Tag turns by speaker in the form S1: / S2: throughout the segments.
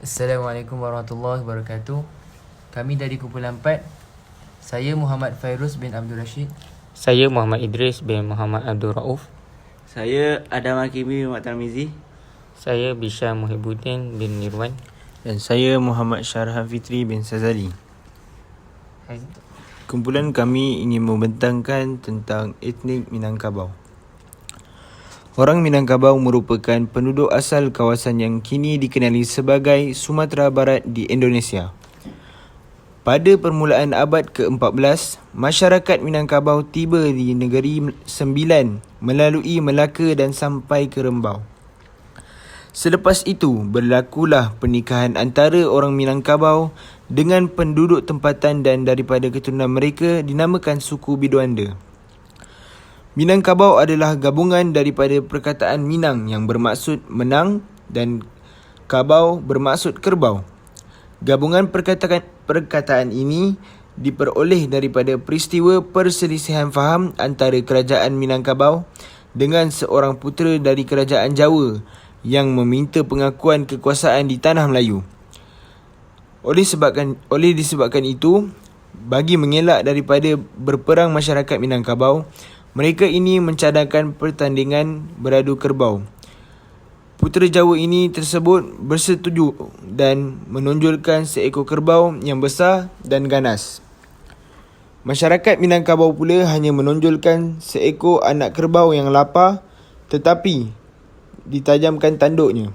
S1: Assalamualaikum warahmatullahi wabarakatuh. Kami dari kumpulan 4. Saya Muhammad Fairuz bin Abdul Rashid.
S2: Saya Muhammad Idris bin Muhammad Abdul Rauf.
S3: Saya Adam Hakimi bin Muhammad Tarmizi.
S2: Saya Bisha Muhibbuddin bin Nirwan.
S4: Dan saya Muhammad Syarhan Fitri bin Sazali. Kumpulan kami ingin membentangkan tentang etnik Minangkabau. Orang Minangkabau merupakan penduduk asal kawasan yang kini dikenali sebagai Sumatera Barat di Indonesia. Pada permulaan abad ke-14, masyarakat Minangkabau tiba di Negeri Sembilan melalui Melaka dan sampai ke Rembau. Selepas itu, berlakulah pernikahan antara orang Minangkabau dengan penduduk tempatan dan daripada keturunan mereka dinamakan suku Biduanda. Minangkabau adalah gabungan daripada perkataan Minang yang bermaksud menang dan Kabau bermaksud kerbau. Gabungan perkataan ini diperoleh daripada peristiwa perselisihan faham antara kerajaan Minangkabau dengan seorang putera dari kerajaan Jawa yang meminta pengakuan kekuasaan di tanah Melayu. Oleh disebabkan itu, bagi mengelak daripada berperang masyarakat Minangkabau, mereka ini mencadangkan pertandingan beradu kerbau. Putera Jawa ini tersebut bersetuju dan menonjolkan seekor kerbau yang besar dan ganas. Masyarakat Minangkabau pula hanya menonjolkan seekor anak kerbau yang lapar tetapi ditajamkan tanduknya.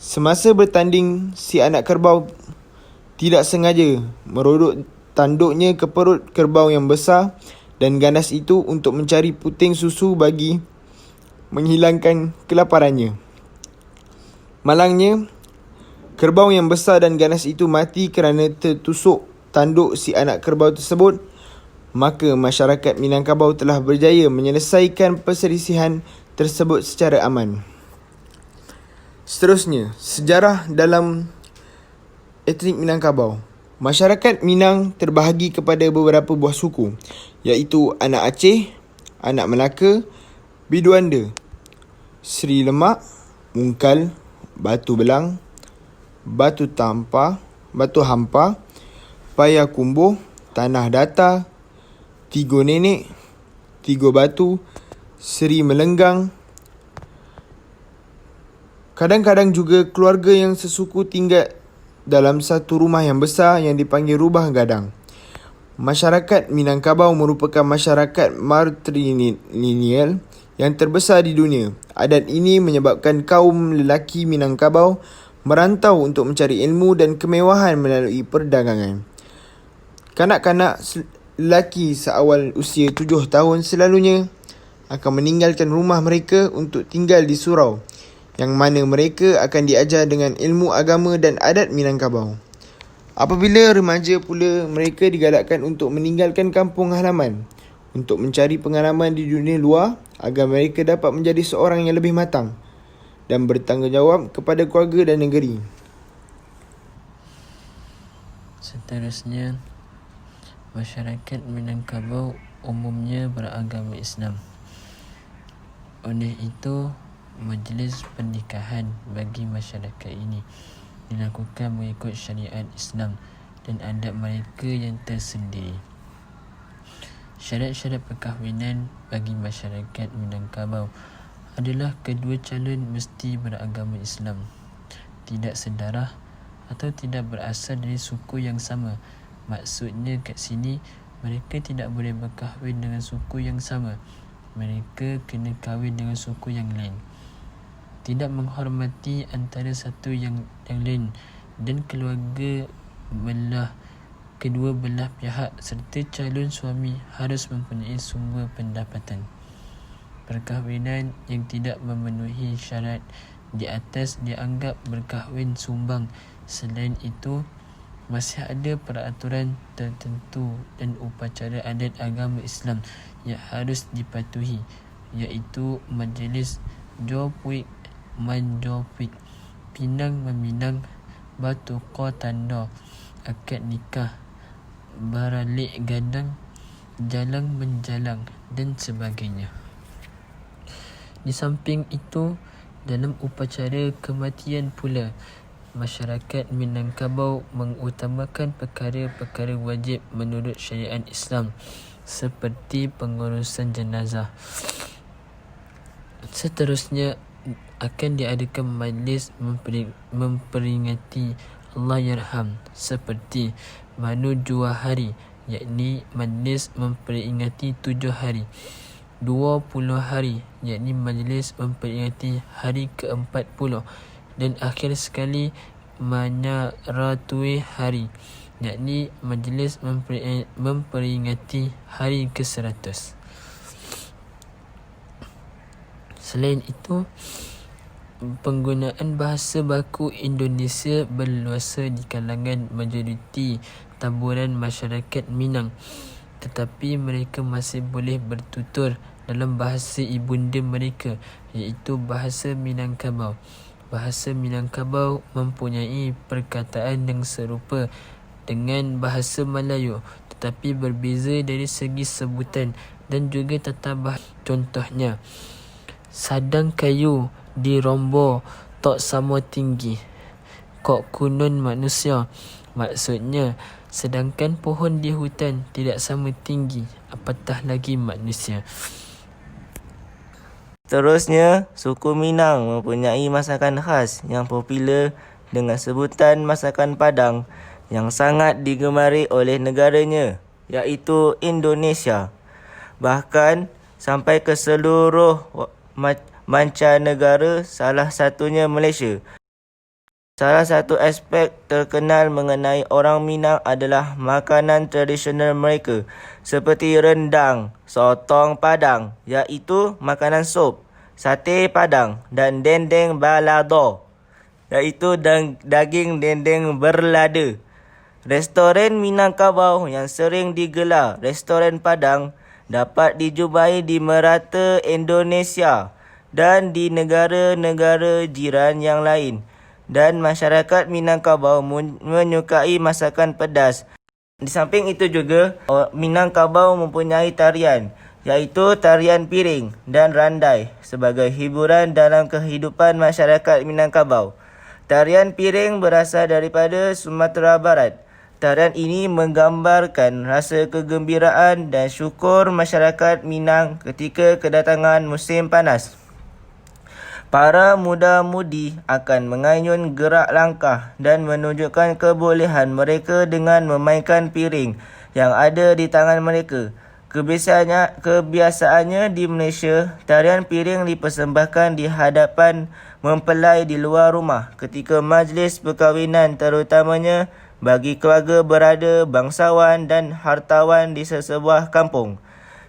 S4: Semasa bertanding, si anak kerbau tidak sengaja merodok tanduknya ke perut kerbau yang besar dan ganas itu untuk mencari puting susu bagi menghilangkan kelaparannya. Malangnya, kerbau yang besar dan ganas itu mati kerana tertusuk tanduk si anak kerbau tersebut. Maka masyarakat Minangkabau telah berjaya menyelesaikan perselisihan tersebut secara aman. Seterusnya, sejarah dalam etnik Minangkabau. Masyarakat Minang terbahagi kepada beberapa buah suku, iaitu anak Aceh, anak Melaka, Biduanda, Seri Lemak, Mungkal, Batu Belang, Batu Hampa, Payakumbuh, Tanah Datar, Tigo Nenek, Tigo Batu, Seri Melenggang. Kadang-kadang juga keluarga yang sesuku tinggal dalam satu rumah yang besar yang dipanggil Rubah Gadang. Masyarakat Minangkabau merupakan masyarakat matrilineal yang terbesar di dunia. Adat ini menyebabkan kaum lelaki Minangkabau merantau untuk mencari ilmu dan kemewahan melalui perdagangan. Kanak-kanak lelaki seawal usia 7 tahun selalunya akan meninggalkan rumah mereka untuk tinggal di surau, yang mana mereka akan diajar dengan ilmu agama dan adat Minangkabau. Apabila remaja pula, mereka digalakkan untuk meninggalkan kampung halaman untuk mencari pengalaman di dunia luar agar mereka dapat menjadi seorang yang lebih matang dan bertanggungjawab kepada keluarga dan negeri.
S5: Seterusnya, masyarakat Minangkabau umumnya beragama Islam. Oleh itu, majlis pernikahan bagi masyarakat ini dilakukan mengikut syariat Islam dan adat mereka yang tersendiri. Syarat-syarat perkahwinan bagi masyarakat Minangkabau adalah kedua calon mesti beragama Islam, tidak sedarah atau tidak berasal dari suku yang sama. Maksudnya kat sini, mereka tidak boleh berkahwin dengan suku yang sama. Mereka kena kahwin dengan suku yang lain. Tidak menghormati antara satu yang lain dan keluarga kedua belah pihak serta calon suami harus mempunyai sumber pendapatan. Perkahwinan yang tidak memenuhi syarat di atas dianggap berkahwin sumbang. Selain itu, masih ada peraturan tertentu dan upacara adat agama Islam yang harus dipatuhi, iaitu majlis Jopuik Manjopuik, Pinang meminang, Batu Ko tanda, akad nikah, Baralik gadang, Jalang menjalang dan sebagainya. Di samping itu, dalam upacara kematian pula masyarakat Minangkabau mengutamakan perkara-perkara wajib menurut syariat Islam seperti pengurusan jenazah. Seterusnya akan diadakan majlis memperingati Allahyarham seperti Manu 2 hari, yakni majlis memperingati 7 hari, 20 hari, yakni majlis memperingati hari ke-40, dan akhir sekali Manyaratui hari, yakni majlis memperingati hari ke-100. Selain itu, penggunaan bahasa baku Indonesia berluasa di kalangan majoriti taburan masyarakat Minang, tetapi mereka masih boleh bertutur dalam bahasa ibunda mereka, iaitu bahasa Minangkabau. Bahasa Minangkabau mempunyai perkataan yang serupa dengan bahasa Melayu, tetapi berbeza dari segi sebutan dan juga tata bahasa. Contohnya, sadang kayu di Rombo tok sama tinggi kok kunun manusia. Maksudnya, sedangkan pohon di hutan tidak sama tinggi, apatah lagi manusia.
S3: Seterusnya, suku Minang mempunyai masakan khas yang popular dengan sebutan masakan Padang yang sangat digemari oleh negaranya, iaitu Indonesia. Bahkan sampai ke seluruh mancanegara, salah satunya Malaysia. Salah satu aspek terkenal mengenai orang Minang adalah makanan tradisional mereka seperti rendang, sotong Padang, iaitu makanan sup, sate Padang, dan dendeng balado, iaitu daging dendeng berlada. Restoran Minangkabau yang sering digelar restoran Padang dapat dijumpai di merata Indonesia dan di negara-negara jiran yang lain. Dan masyarakat Minangkabau menyukai masakan pedas. Di samping itu juga, Minangkabau mempunyai tarian, iaitu tarian piring dan randai sebagai hiburan dalam kehidupan masyarakat Minangkabau. Tarian piring berasal daripada Sumatera Barat. Tarian ini menggambarkan rasa kegembiraan dan syukur masyarakat Minang ketika kedatangan musim panas. Para muda-mudi akan mengayun gerak langkah dan menunjukkan kebolehan mereka dengan memainkan piring yang ada di tangan mereka. Kebiasaannya di Malaysia, tarian piring dipersembahkan di hadapan mempelai di luar rumah ketika majlis perkahwinan, terutamanya bagi keluarga berada, bangsawan dan hartawan di sesebuah kampung.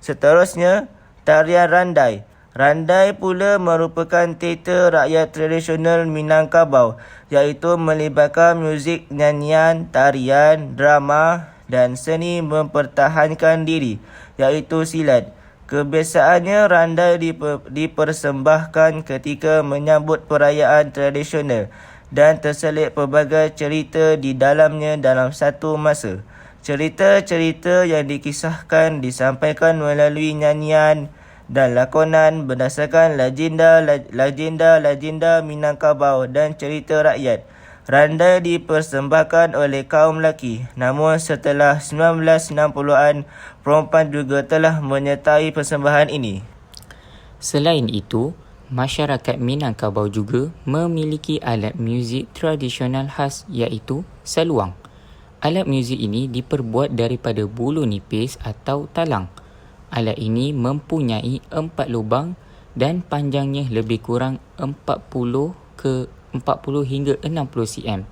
S3: Seterusnya, tarian randai. Randai pula merupakan teater rakyat tradisional Minangkabau, iaitu melibatkan muzik, nyanyian, tarian, drama dan seni mempertahankan diri, iaitu silat. Kebiasaannya randai dipersembahkan ketika menyambut perayaan tradisional dan terselit pelbagai cerita di dalamnya dalam satu masa. Cerita-cerita yang dikisahkan disampaikan melalui nyanyian dan lakonan berdasarkan legenda Minangkabau dan cerita rakyat. Randai dipersembahkan oleh kaum lelaki, namun setelah 1960-an, perempuan juga telah menyertai persembahan ini.
S2: Selain itu, masyarakat Minangkabau juga memiliki alat muzik tradisional khas, iaitu saluang. Alat muzik ini diperbuat daripada bulu nipis atau talang. Alat ini mempunyai 4 lubang dan panjangnya lebih kurang 40 hingga 60 cm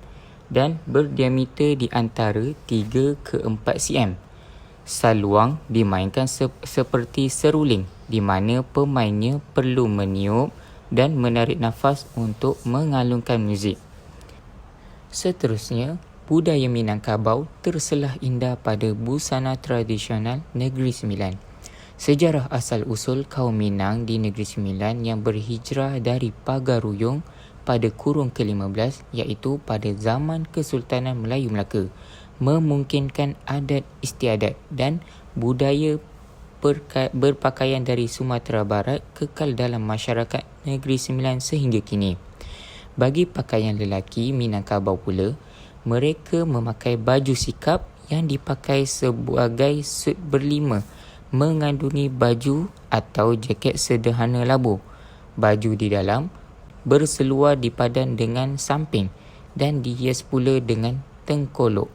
S2: dan berdiameter di antara 3 ke 4 cm. Saluang dimainkan seperti seruling, di mana pemainnya perlu meniup dan menarik nafas untuk mengalunkan muzik. Seterusnya, budaya Minangkabau terselah indah pada busana tradisional Negeri Sembilan. Sejarah asal-usul kaum Minang di Negeri Sembilan yang berhijrah dari Pagar Ruyung pada kurun ke-15, iaitu pada zaman Kesultanan Melayu Melaka, memungkinkan adat istiadat dan budaya berpakaian dari Sumatera Barat kekal dalam masyarakat Negeri Sembilan sehingga kini. Bagi pakaian lelaki Minangkabau pula, mereka memakai baju sikap yang dipakai sebagai sut berlima, mengandungi baju atau jaket sederhana labuh. Baju di dalam berseluar dipadan dengan samping dan dihias pula dengan tengkolok.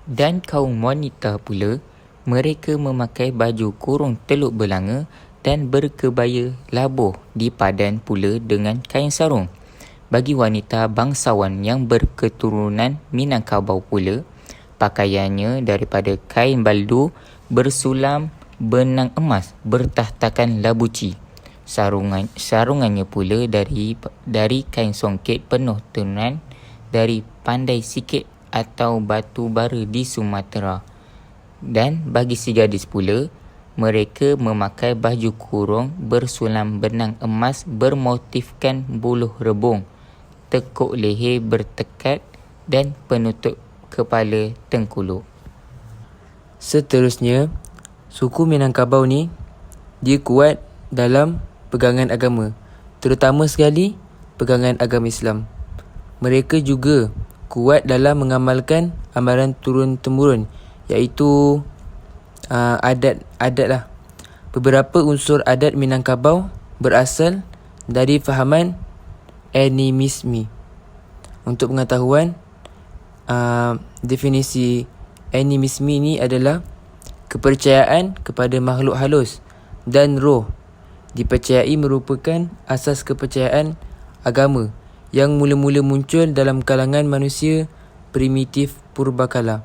S2: Dan kaum wanita pula, mereka memakai baju kurung teluk belanga dan berkebaya labuh dipadan pula dengan kain sarung. Bagi wanita bangsawan yang berketurunan Minangkabau pula, pakaiannya daripada kain baldo bersulam benang emas bertahtakan labuci. Sarungannya pula dari kain songket penuh tenunan dari pandai sikit atau batu bara di Sumatera. Dan bagi si gadis pula, mereka memakai baju kurung bersulam benang emas bermotifkan buluh rebung, tekuk leher bertekat dan penutup kepala tengkuluk.
S1: Seterusnya, suku Minangkabau ni dia kuat dalam pegangan agama, terutama sekali pegangan agama Islam. Mereka juga kuat dalam mengamalkan amalan turun-temurun, iaitu adat lah. Beberapa unsur adat Minangkabau berasal dari fahaman animisme. Untuk pengetahuan, definisi animisme ini adalah kepercayaan kepada makhluk halus dan roh. Dipercayai merupakan asas kepercayaan agama yang mula-mula muncul dalam kalangan manusia primitif purbakala.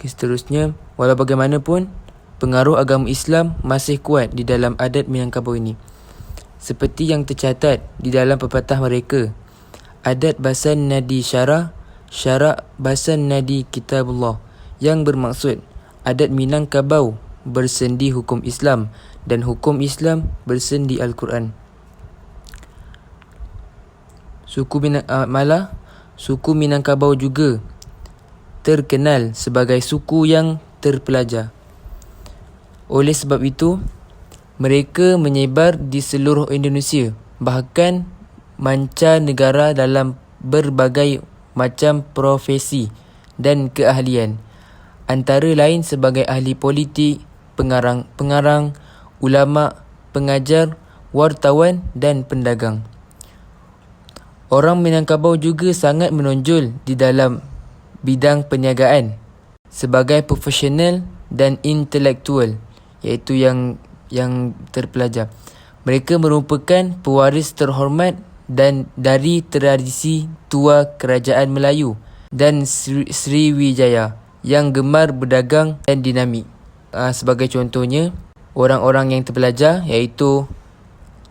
S1: Seterusnya, walau bagaimanapun, pengaruh agama Islam masih kuat di dalam adat Minangkabau ini. Seperti yang tercatat di dalam pepatah mereka, adat basan nadi syara, syara basan nadi kitabullah, yang bermaksud adat Minangkabau bersendi hukum Islam dan hukum Islam bersendi Al-Quran. Suku Minangkabau juga terkenal sebagai suku yang terpelajar. Oleh sebab itu, mereka menyebar di seluruh Indonesia, bahkan mancanegara dalam berbagai macam profesi dan keahlian, antara lain sebagai ahli politik, pengarang, ulama, pengajar, wartawan dan pendagang. Orang Minangkabau juga sangat menonjol di dalam bidang perniagaan sebagai profesional dan intelektual, iaitu yang terpelajar. Mereka merupakan pewaris terhormat dan dari tradisi tua kerajaan Melayu dan Sriwijaya yang gemar berdagang dan dinamik. Sebagai contohnya, orang-orang yang terpelajar iaitu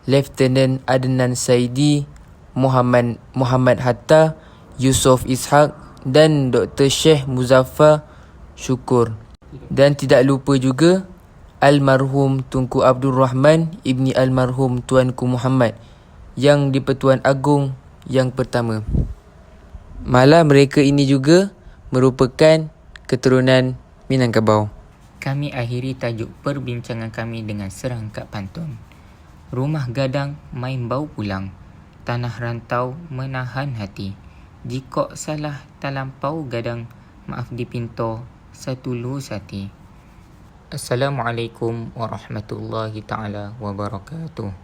S1: Lieutenant Adnan Saidi, Muhammad Hatta, Yusof Ishak dan Dr. Sheikh Muzaffar Syukur. Dan tidak lupa juga Almarhum Tunku Abdul Rahman Ibni Almarhum Tuanku Muhammad yang di-Pertuan Agong yang pertama. Malah mereka ini juga merupakan keturunan Minangkabau.
S2: Kami akhiri tajuk perbincangan kami dengan serangkap pantun. Rumah gadang main bau pulang, tanah rantau menahan hati. Jika salah talampau gadang, maaf dipinta satulus hati. Assalamualaikum warahmatullahi taala wabarakatuh.